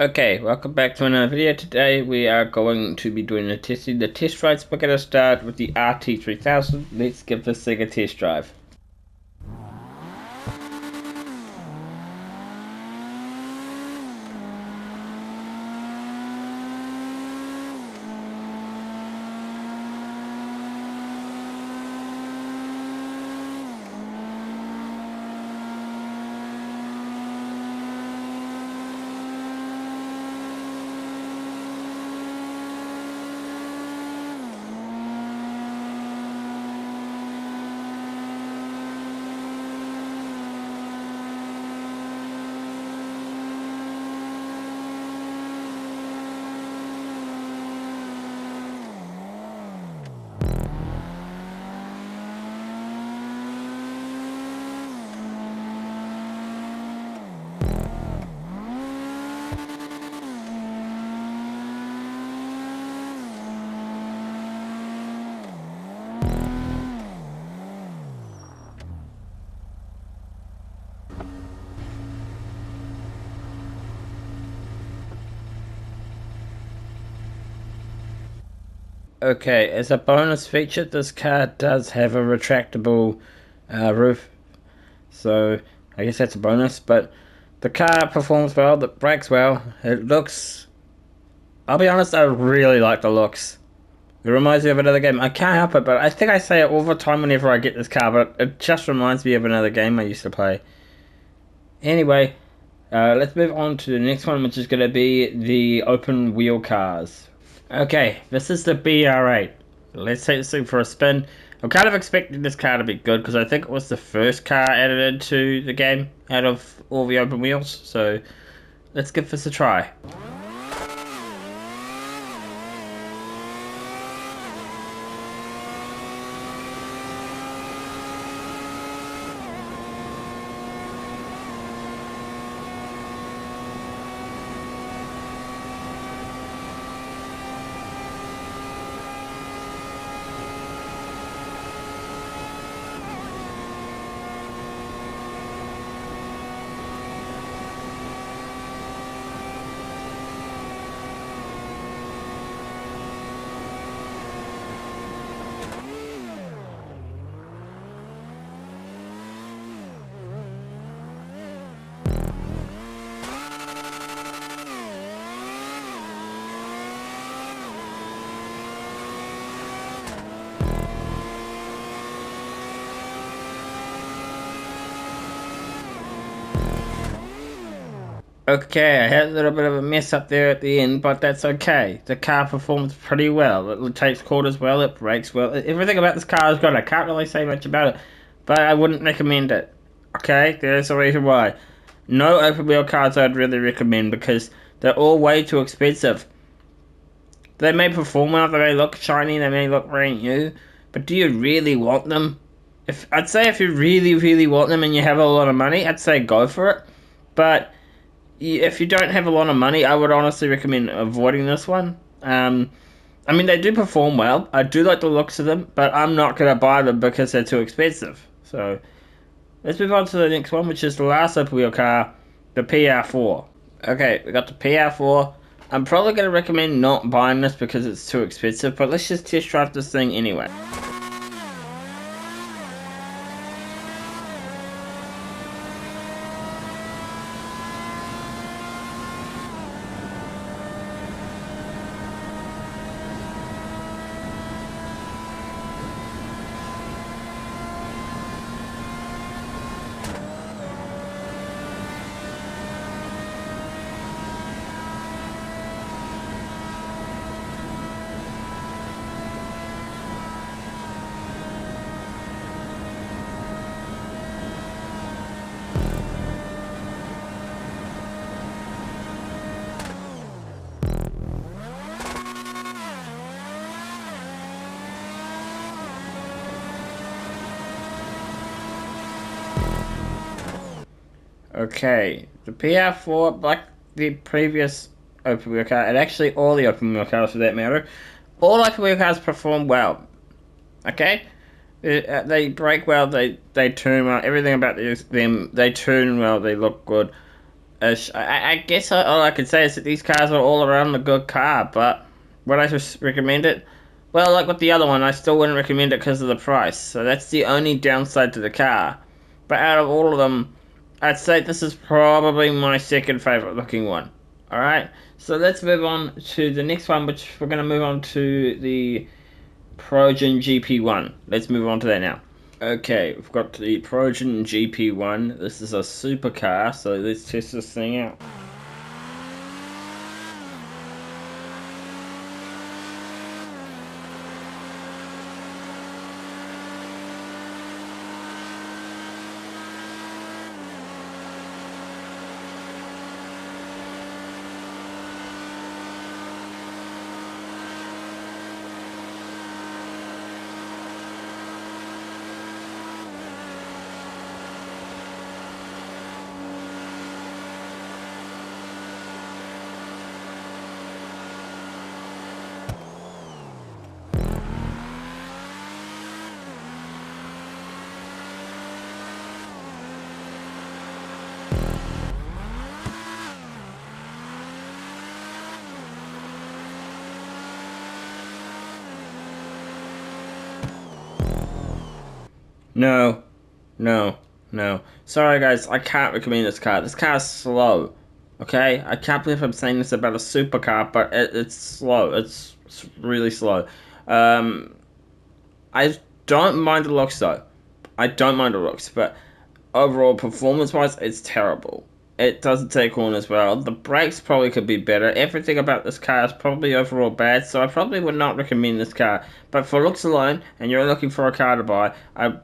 Okay, welcome back to another video. Today we are going to be doing the test drives. We're going to start with the RT3000. Let's give this thing a test drive. Okay, as a bonus feature, this car does have a retractable roof, so I guess that's a bonus, but the car performs well, it brakes well, it looks... I'll be honest, I really like the looks. It reminds me of another game. I can't help it, but I think I say it all the time whenever I get this car, but it just reminds me of another game I used to play. Anyway, let's move on to the next one, which is going to be the open wheel cars. Okay, this is the BR8. Let's take this thing for a spin. I'm kind of expecting this car to be good because I think it was the first car added into the game out of all the open wheels. So let's give this a try. Okay, I had a little bit of a mess up there at the end, but that's okay. The car performs pretty well. It takes quarters well, it brakes well. Everything about this car is good. I can't really say much about it, but I wouldn't recommend it. Okay, there's a reason why. No open wheel cars I'd really recommend because they're all way too expensive. They may perform well, they may look shiny, they may look very new, but do you really want them? I'd say if you really, really want them and you have a lot of money, I'd say go for it. But if you don't have a lot of money, I would honestly recommend avoiding this one. I mean, they do perform well. I do like the looks of them, but I'm not going to buy them because they're too expensive. So, let's move on to the next one, which is the last open wheel car, the PR4. Okay, we got the PR4. I'm probably going to recommend not buying this because it's too expensive, but let's just test drive this thing anyway. Okay, the PR4, like the previous open wheel car, and actually all the open wheel cars for that matter, all open wheel cars perform well. Okay, they brake well, they turn well, everything about them, they turn well, they look good. I guess all I can say is that these cars are all around a good car, but would I just recommend it? Well, like with the other one, I still wouldn't recommend it because of the price. So that's the only downside to the car. But out of all of them, I'd say this is probably my second favorite looking one. Alright, so let's move on to the next one, which we're going to move on to the Progen GP1. Let's move on to that now. Okay, we've got the Progen GP1. This is a supercar, so let's test this thing out. No, no, no. Sorry guys, I can't recommend this car. This car's slow. Okay? I can't believe I'm saying this about a supercar, but it's slow. It's really slow. Um, I don't mind the looks though. I don't mind the looks, but overall performance wise, it's terrible. It doesn't take corners well. The brakes probably could be better. Everything about this car is probably overall bad, so I probably would not recommend this car. But for looks alone, and you're looking for a car to buy, I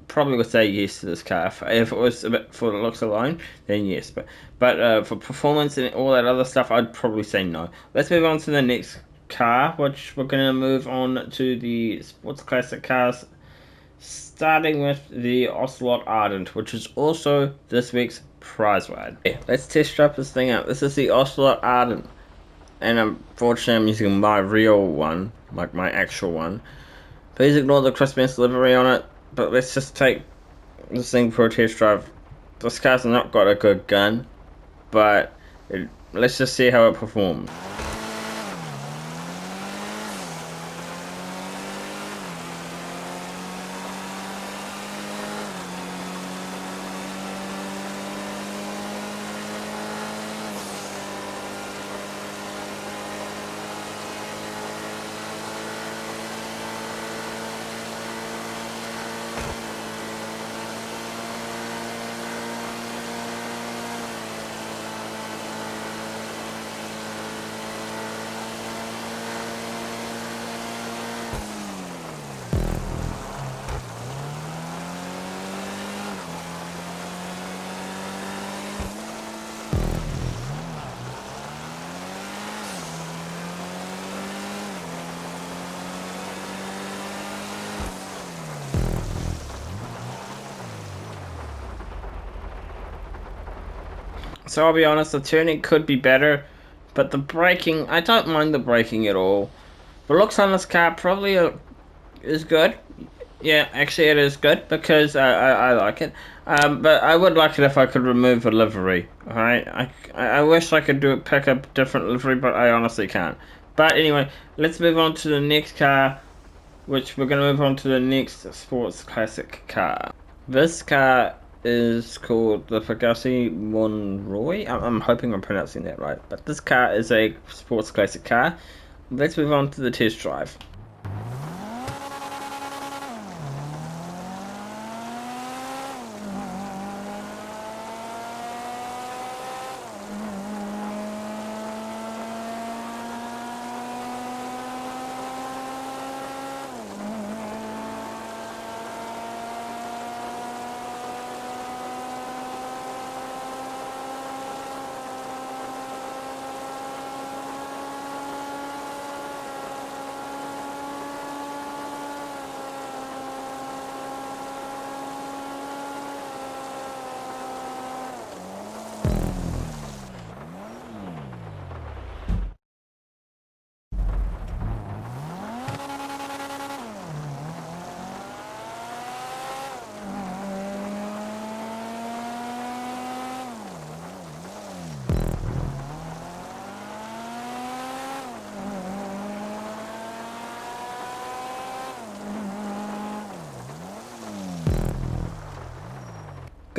probably would say yes to this car. If it was a bit for the looks alone, then yes. But for performance and all that other stuff, I'd probably say no. Let's move on to the next car, which we're going to move on to the sports classic cars, starting with the Ocelot Ardent, which is also this week's prize ride. Okay, let's test drive this thing out. This is the Ocelot Ardent, and unfortunately I'm using my real one, like my actual one. Please ignore the Christmas livery on it, but let's just take this thing for a test drive. This car's not got a good gun, but let's just see how it performs. So I'll be honest, the turning could be better, but the braking, I don't mind the braking at all. The looks on this car probably is good. Yeah, actually it is good because I like it. But I would like it if I could remove a livery. Alright, I wish I could pick a different livery, but I honestly can't. But anyway, let's move on to the next car, which we're going to move on to the next sports classic car. This car is called the Pagani Monroy. I'm hoping I'm pronouncing that right. But this car is a sports classic car. Let's move on to the test drive.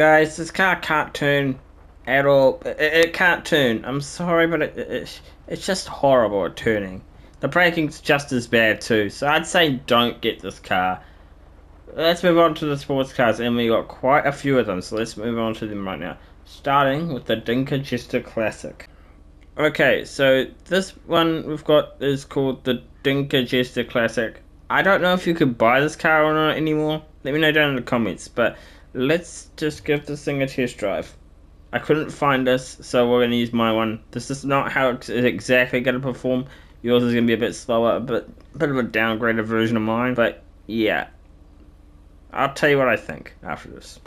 Guys, this car can't turn at all. It can't turn. I'm sorry, but it's just horrible at turning. The braking's just as bad too, so I'd say don't get this car. Let's move on to the sports cars, and we got quite a few of them, so let's move on to them right now. Starting with the Dinka Jester Classic. Okay, so this one we've got is called the Dinka Jester Classic. I don't know if you could buy this car or not anymore. Let me know down in the comments, but let's just give this thing a test drive. I couldn't find this, so we're going to use my one. This is not how it's exactly going to perform. Yours is going to be a bit slower, a bit of a downgraded version of mine, but yeah. I'll tell you what I think after this.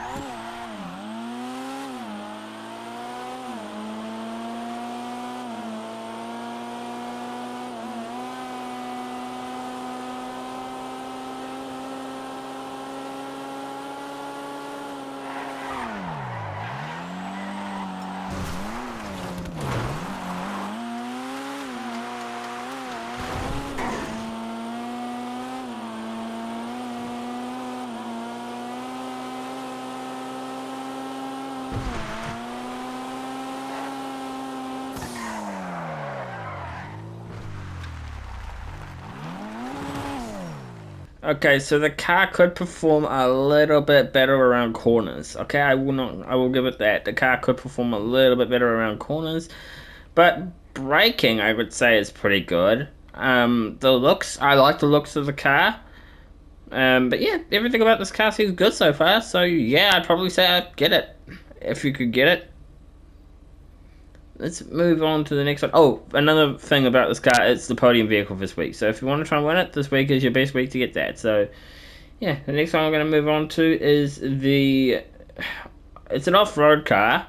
Okay, so the car could perform a little bit better around corners. Okay, I will give it that. The car could perform a little bit better around corners, but braking, I would say, is pretty good. The looks, I like the looks of the car. But yeah, everything about this car seems good so far. So yeah, I'd probably say I'd get it if you could get it. Let's move on to the next one. Oh, another thing about this car, it's the podium vehicle this week. So if you want to try and win it, this week is your best week to get that. So, yeah, the next one I'm going to move on to is it's an off-road car,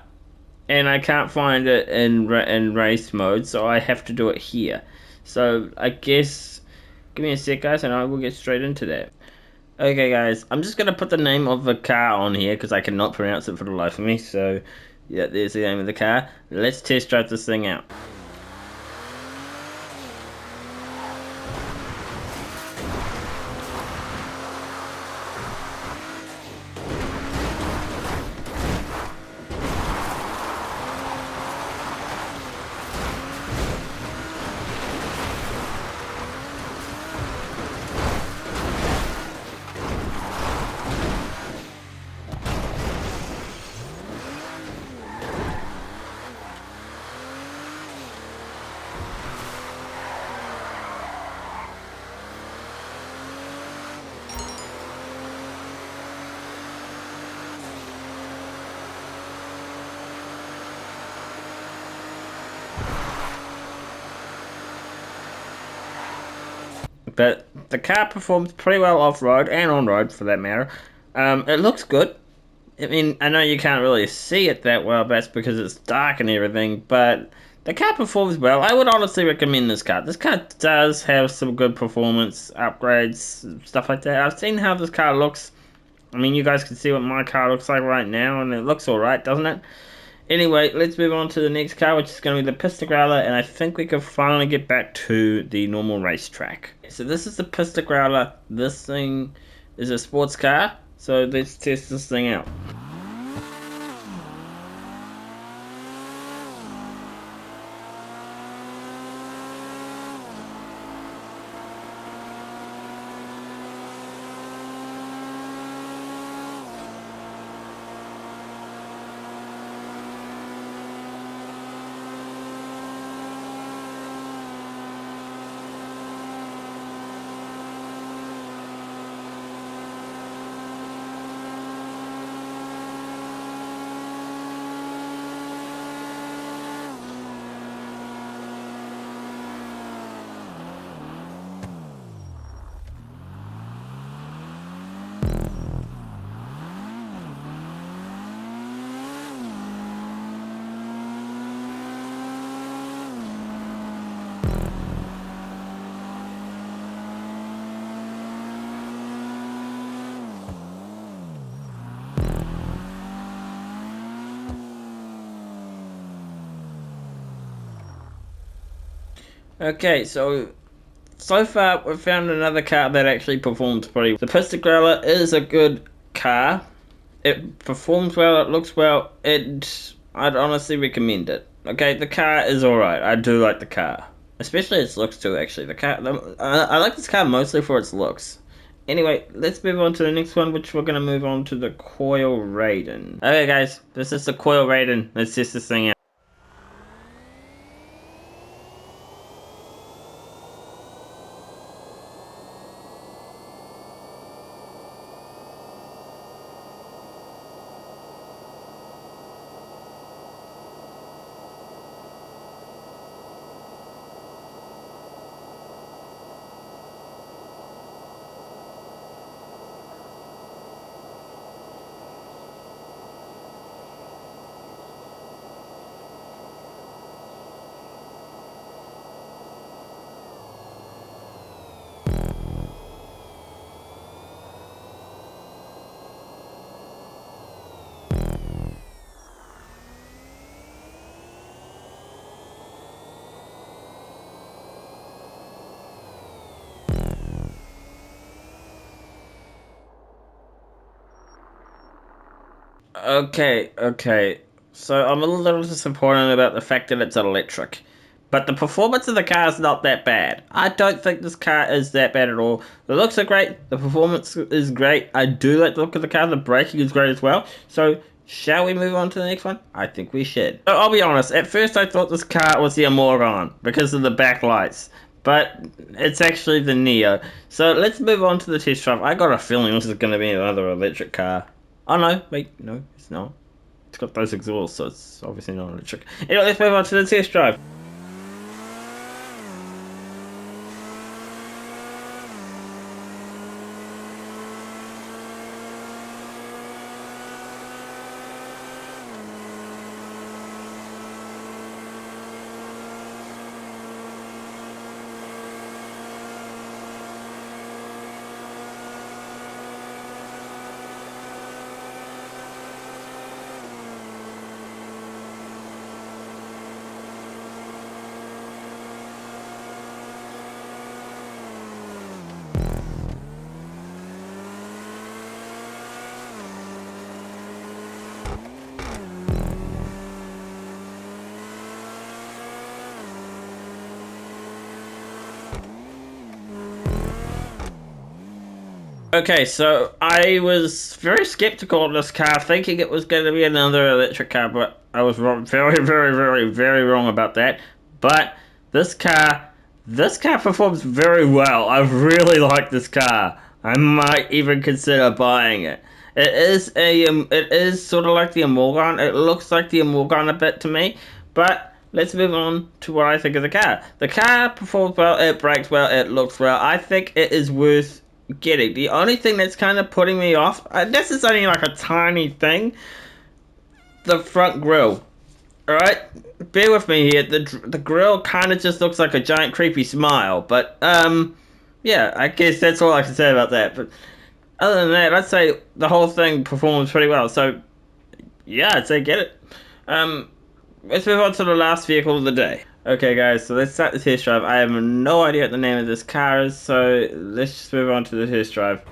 and I can't find it in race mode, so I have to do it here. So, I guess, give me a sec, guys, and I will get straight into that. Okay, guys, I'm just going to put the name of the car on here, because I cannot pronounce it for the life of me, so... yeah, there's the name of the car. Let's test drive this thing out. But the car performs pretty well off-road and on-road for that matter. It looks good. I mean, I know you can't really see it that well, but that's because it's dark and everything, but the car performs well. I would honestly recommend this car. This car does have some good performance upgrades, stuff like that. I've seen how this car looks. I mean, you guys can see what my car looks like right now, and it looks alright, doesn't it? Anyway, let's move on to the next car, which is going to be the Pista Growler, and I think we can finally get back to the normal racetrack. So this is the Pista Growler. This thing is a sports car, so let's test this thing out. Okay, so far we've found another car that actually performs pretty well. The Pista Growler is a good car. It performs well, it looks well, I'd honestly recommend it. Okay, the car is alright. I do like the car. Especially its looks too, actually. I like this car mostly for its looks. Anyway, let's move on to the next one, which we're going to move on to the Coil Raiden. Okay, guys, this is the Coil Raiden. Let's test this thing out. Okay. So I'm a little disappointed about the fact that it's electric. But the performance of the car is not that bad. I don't think this car is that bad at all. The looks are great. The performance is great. I do like the look of the car. The braking is great as well. So, shall we move on to the next one? I think we should. So, I'll be honest. At first, I thought this car was the Amoron because of the backlights. But it's actually the Neo. So, let's move on to the test drive. I got a feeling this is going to be another electric car. Oh no, wait, no, it's not. It's got those exhausts, so it's obviously not electric. Anyway, let's move on to the test drive. Okay, so I was very skeptical of this car, thinking it was going to be another electric car, but I was wrong, very wrong about that. But this car performs very well. I really like this car. I might even consider buying it. It is sort of like the Amorgon. It looks like the Amorgon a bit to me, but let's move on to what I think of the car. The car performs well, it brakes well, it looks well. I think it is worth getting. The only thing that's kind of putting me off, this is only like a tiny thing, the front grille. Alright? Bear with me here. The grille kind of just looks like a giant creepy smile, but, yeah, I guess that's all I can say about that. But other than that, I'd say the whole thing performs pretty well. So, yeah, I'd say get it. Let's move on to the last vehicle of the day. Okay, guys, so let's start the test drive. I have no idea what the name of this car is, so let's just move on to the test drive.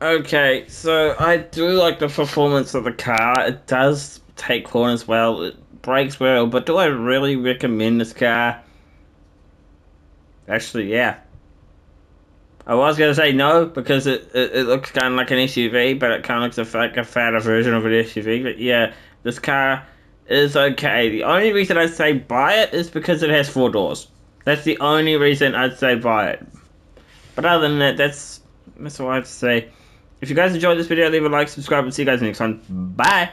Okay, so I do like the performance of the car. It does take corners well, it brakes well, but do I really recommend this car? Actually, yeah. I was gonna say no because it looks kind of like an SUV, but it kind of looks like a fatter version of an SUV. But yeah, this car is okay. The only reason I'd say buy it is because it has 4 doors. That's the only reason I'd say buy it. But other than that, that's all I have to say. If you guys enjoyed this video, leave a like, subscribe, and see you guys next time. Bye!